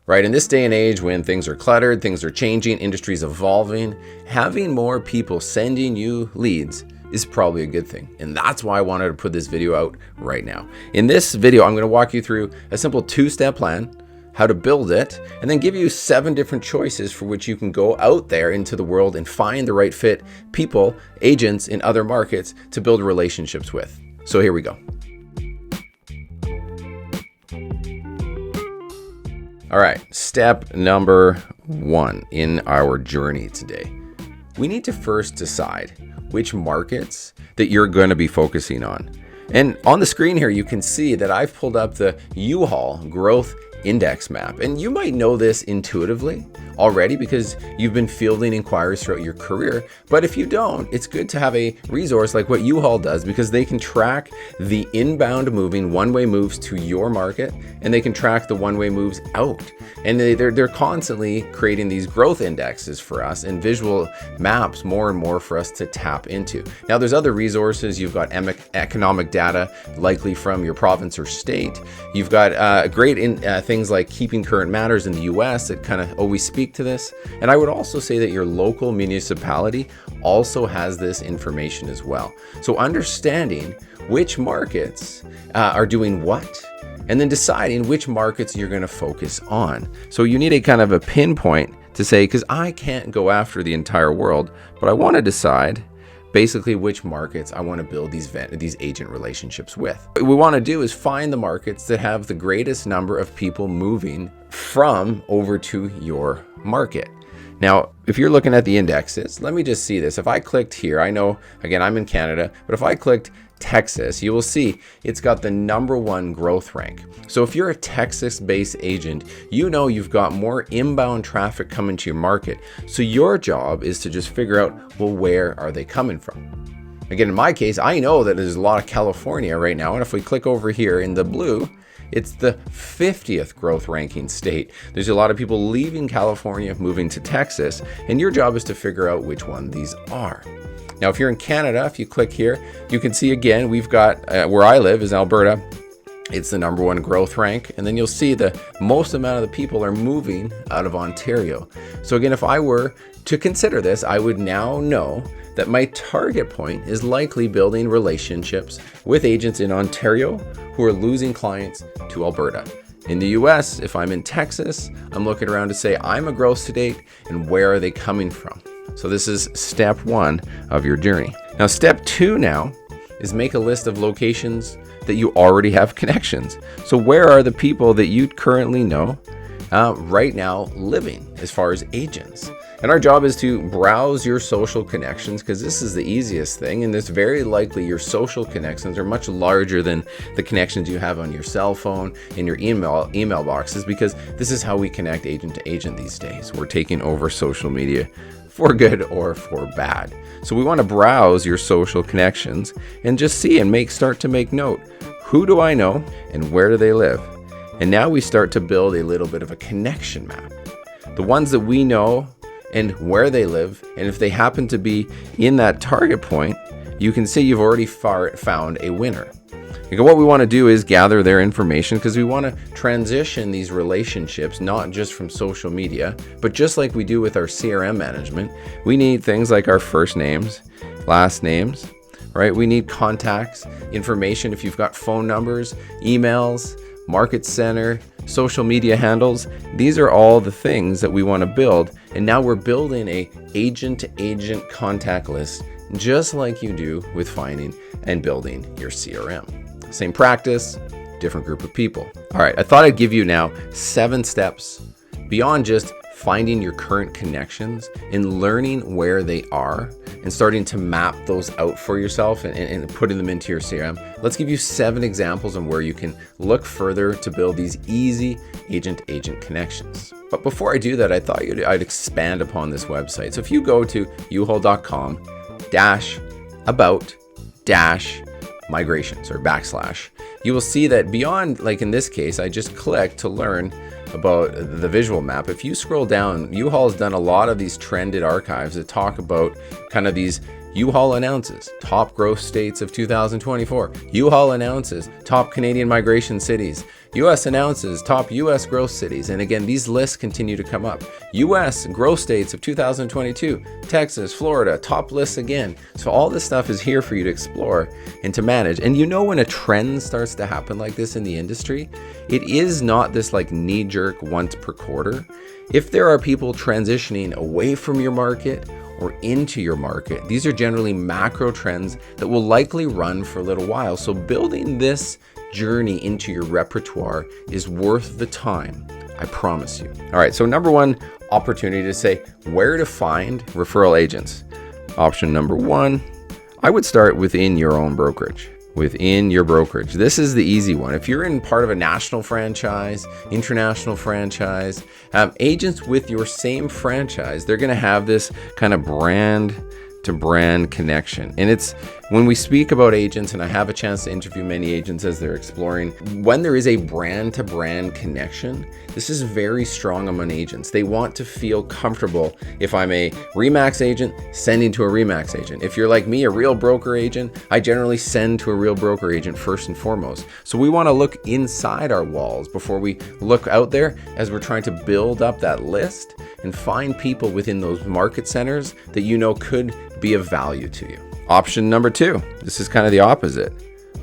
right? In this day and age when things are cluttered, things are changing, industry's evolving, having more people sending you leads is probably a good thing. And that's why I wanted to put this video out right now. In this video, I'm going to walk you through a simple 2-step plan, how to build it, and then give you 7 different choices for which you can go out there into the world and find the right fit people, agents in other markets to build relationships with. So here we go. All right, step number 1 in our journey today. We need to first decide which markets that you're going to be focusing on. And on the screen here, you can see that I've pulled up the U-Haul Growth Index map. And you might know this intuitively already because you've been fielding inquiries throughout your career. But if you don't, it's good to have a resource like what U-Haul does, because they can track the inbound moving one-way moves to your market, and they can track the one-way moves out. And they're constantly creating these growth indexes for us and visual maps more and more for us to tap into. Now, there's other resources. You've got economic data, likely from your province or state. You've got great things like Keeping Current Matters in the US that kind of always speak to this. And I would also say that your local municipality also has this information as well. So understanding which markets are doing what, and then deciding which markets you're going to focus on. So you need a kind of a pinpoint to say, because I can't go after the entire world, but I want to decide basically which markets I want to build these agent relationships with. What we want to do is find the markets that have the greatest number of people moving from over to your market. Now, if you're looking at the indexes, let me just see this. If I clicked here, I know, again, I'm in Canada, but if I clicked Texas, you will see it's got the #1 growth rank. So if you're a Texas-based agent, you know you've got more inbound traffic coming to your market. So your job is to just figure out, well, where are they coming from? Again, in my case, I know that there's a lot of California right now. And if we click over here in the blue, it's the 50th growth ranking state. There's a lot of people leaving California, moving to Texas, and your job is to figure out which one these are. Now, if you're in Canada, if you click here, you can see again, we've got where I live is Alberta. It's the #1 growth rank. And then you'll see the most amount of the people are moving out of Ontario. So again, if I were to consider this, I would now know that my target point is likely building relationships with agents in Ontario who are losing clients to Alberta. In the US, if I'm in Texas, I'm looking around to say I'm a growth state and where are they coming from? So this is step 1 of your journey. Now, step 2 now is make a list of locations that you already have connections. So where are the people that you currently know right now living as far as agents? And our job is to browse your social connections, because this is the easiest thing. And it's very likely your social connections are much larger than the connections you have on your cell phone and your email boxes, because this is how we connect agent to agent these days. We're taking over social media for good or for bad. So we want to browse your social connections and just see and start to make note. Who do I know and where do they live? And now we start to build a little bit of a connection map. The ones that we know and where they live, and if they happen to be in that target point, you can see you've already found a winner. What we want to do is gather their information, because we want to transition these relationships not just from social media, but just like we do with our CRM management. We need things like our first names, last names, right? We need contacts, information. If you've got phone numbers, emails, market center, social media handles, these are all the things that we want to build. And now we're building a agent-to-agent contact list, just like you do with finding and building your CRM. Same practice, different group of people. All right, I thought I'd give you now 7 steps beyond just finding your current connections and learning where they are and starting to map those out for yourself and putting them into your CRM. Let's give you 7 examples on where you can look further to build these easy agent-to-agent connections. But before I do that, I thought I'd expand upon this website. So if you go to uhaul.com/about-migrations or / you will see that beyond, like in this case, I just clicked to learn about the visual map. If you scroll down, U-Haul's done a lot of these trended archives that talk about kind of these U-Haul announces top growth states of 2024. U-Haul announces top Canadian migration cities. US announces top US growth cities. And again, these lists continue to come up. US growth states of 2022, Texas, Florida, top lists again. So all this stuff is here for you to explore and to manage. And you know, when a trend starts to happen like this in the industry, it is not this like knee-jerk once per quarter. If there are people transitioning away from your market or into your market, these are generally macro trends that will likely run for a little while. So building this journey into your repertoire is worth the time, I promise you. All right, so number one opportunity to say where to find referral agents. Option number one, I would start within your own brokerage. Within your brokerage. This is the easy one. If you're in part of a national franchise, international franchise, agents with your same franchise, they're going to have this kind of brand to brand connection. And it's when we speak about agents, and I have a chance to interview many agents as they're exploring, when there is a brand to brand connection, this is very strong among agents. They want to feel comfortable. If I'm a Remax agent, sending to a Remax agent. If you're like me, a real broker agent, I generally send to a real broker agent first and foremost. So we want to look inside our walls before we look out there as we're trying to build up that list and find people within those market centers that you know could be of value to you. Option number two, this is kind of the opposite.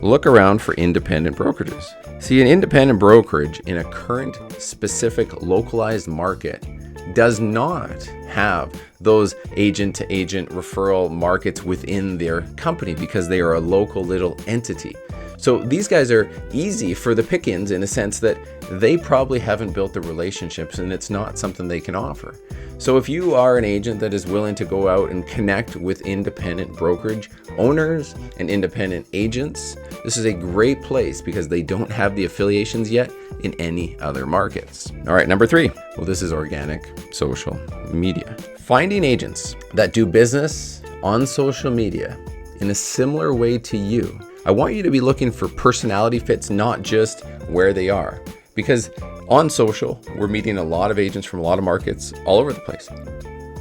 Look around for independent brokerages. See, an independent brokerage in a current specific localized market does not have those agent to agent referral markets within their company because they are a local little entity. So these guys are easy for the pick-ins in a sense that they probably haven't built the relationships and it's not something they can offer. So if you are an agent that is willing to go out and connect with independent brokerage owners and independent agents, this is a great place because they don't have the affiliations yet in any other markets. All right, number three. Well, this is organic social media. Finding agents that do business on social media in a similar way to you. I want you to be looking for personality fits, not just where they are. Because on social, we're meeting a lot of agents from a lot of markets all over the place.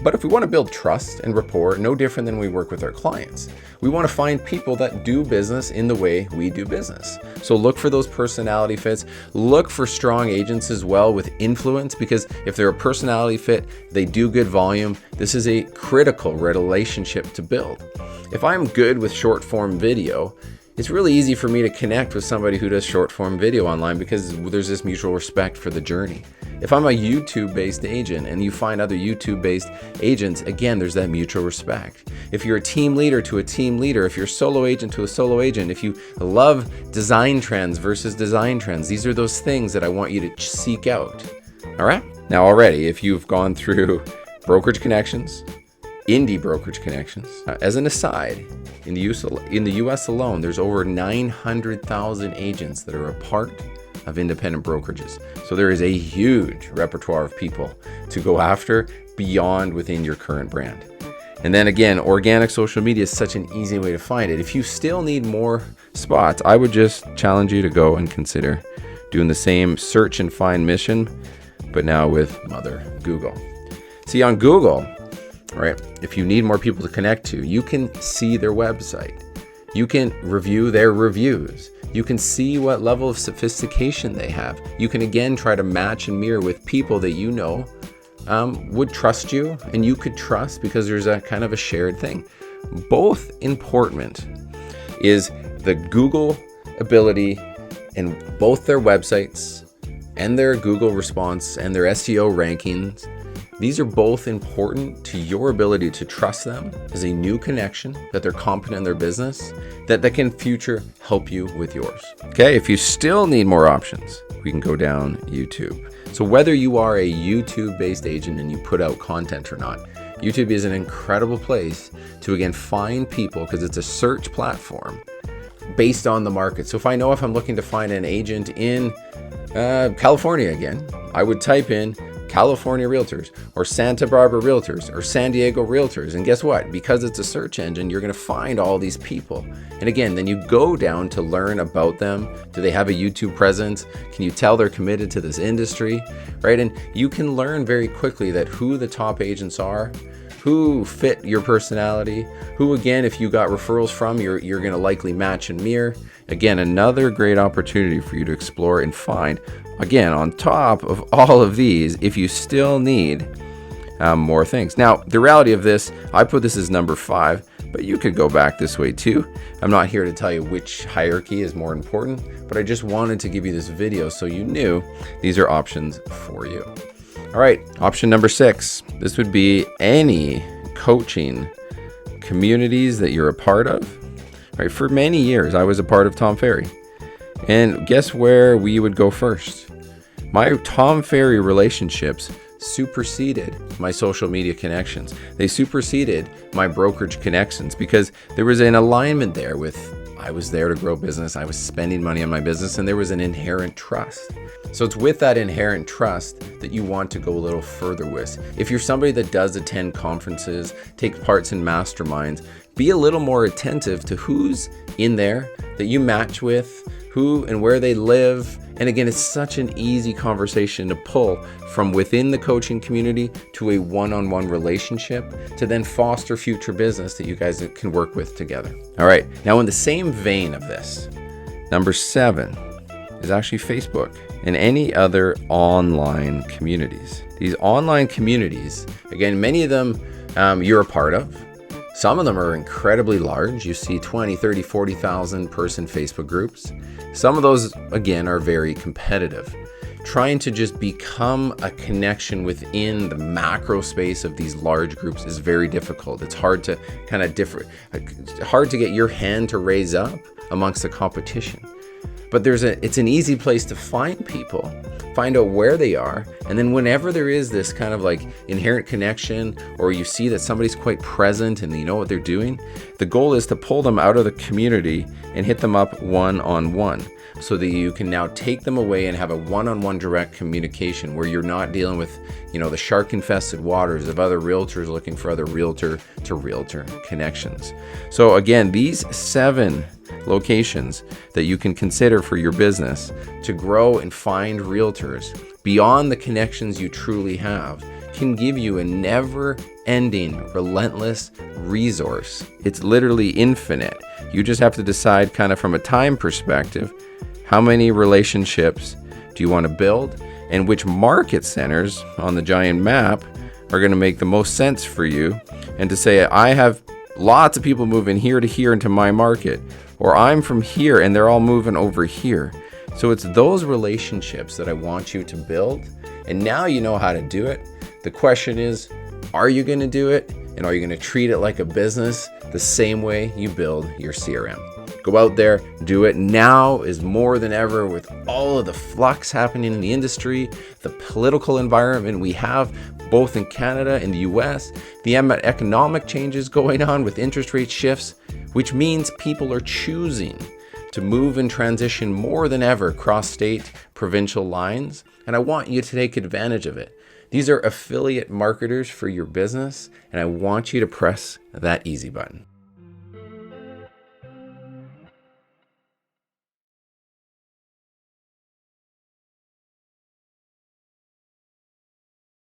But if we want to build trust and rapport, no different than we work with our clients, we want to find people that do business in the way we do business. So look for those personality fits. Look for strong agents as well with influence, because if they're a personality fit, they do good volume. This is a critical relationship to build. If I'm good with short form video, it's really easy for me to connect with somebody who does short form video online because there's this mutual respect for the journey. If I'm a YouTube-based agent and you find other YouTube-based agents, again, there's that mutual respect. If you're a team leader to a team leader, if you're a solo agent to a solo agent, if you love design trends versus design trends, these are those things that I want you to seek out. All right? Now already, if you've gone through brokerage connections, indie brokerage connections, as an aside, in the US alone, there's over 900,000 agents that are a part of independent brokerages. So there is a huge repertoire of people to go after beyond within your current brand. And then again, organic social media is such an easy way to find it. If you still need more spots, I would just challenge you to go and consider doing the same search and find mission, but now with Mother Google. See, on Google, right, if you need more people to connect to, you can see their website. You can review their reviews. You can see what level of sophistication they have. You can again try to match and mirror with people that you know would trust you and you could trust because there's a kind of a shared thing. Both important is the Google ability in both their websites and their Google response and their SEO rankings. These are both important to your ability to trust them as a new connection, that they're competent in their business, that can future help you with yours. Okay, if you still need more options, we can go down YouTube. So whether you are a YouTube-based agent and you put out content or not, YouTube is an incredible place to, again, find people because it's a search platform based on the market. So if I'm looking to find an agent in California again, I would type in California Realtors or Santa Barbara Realtors or San Diego Realtors. And guess what? Because it's a search engine, you're going to find all these people. And again, then you go down to learn about them. Do they have a YouTube presence? Can you tell they're committed to this industry, right? And you can learn very quickly that who the top agents are, who fit your personality, who, again, if you got referrals from, you're going to likely match and mirror. Again, another great opportunity for you to explore and find. Again, on top of all of these, if you still need more things. Now, the reality of this, I put this as number 5, but you could go back this way too. I'm not here to tell you which hierarchy is more important, but I just wanted to give you this video so you knew these are options for you. All right, option number 6. This would be any coaching communities that you're a part of. All right, for many years, I was a part of Tom Ferry. And guess where we would go first? My Tom Ferry relationships superseded my social media connections. They superseded my brokerage connections because there was an alignment there with, I was there to grow business, I was spending money on my business, and there was an inherent trust. So it's with that inherent trust that you want to go a little further with. If you're somebody that does attend conferences, take parts in masterminds, be a little more attentive to who's in there that you match with, who and where they live. And again, it's such an easy conversation to pull from within the coaching community to a one-on-one relationship to then foster future business that you guys can work with together. All right, now in the same vein of this, number 7 is actually Facebook and any other online communities. These online communities, again, many of them you're a part of. Some of them are incredibly large. You see 20, 30, 40,000 person Facebook groups. Some of those, again, are very competitive. Trying to just become a connection within the macro space of these large groups is very difficult. It's hard to hard to get your hand to raise up amongst the competition. But it's an easy place to find people, find out where they are, and then whenever there is this kind of like inherent connection, or you see that somebody's quite present and you know what they're doing, the goal is to pull them out of the community and hit them up one-on-one, so that you can now take them away and have a one-on-one direct communication where you're not dealing with, the shark-infested waters of other realtors looking for other realtor-to-realtor connections. So again, these 7 locations that you can consider for your business to grow and find realtors beyond the connections you truly have can give you a never-ending, relentless resource. It's literally infinite. You just have to decide kind of from a time perspective, how many relationships do you want to build, and which market centers on the giant map are going to make the most sense for you, and to say, I have lots of people moving here to here into my market, or I'm from here and they're all moving over here. So it's those relationships that I want you to build, and now you know how to do it. The question is, are you going to do it, and are you going to treat it like a business the same way you build your CRM? Go out there, do it. Now is more than ever, with all of the flux happening in the industry, the political environment we have both in Canada and the US, the economic changes going on with interest rate shifts, which means people are choosing to move and transition more than ever across state, provincial lines. And I want you to take advantage of it. These are affiliate marketers for your business, and I want you to press that easy button.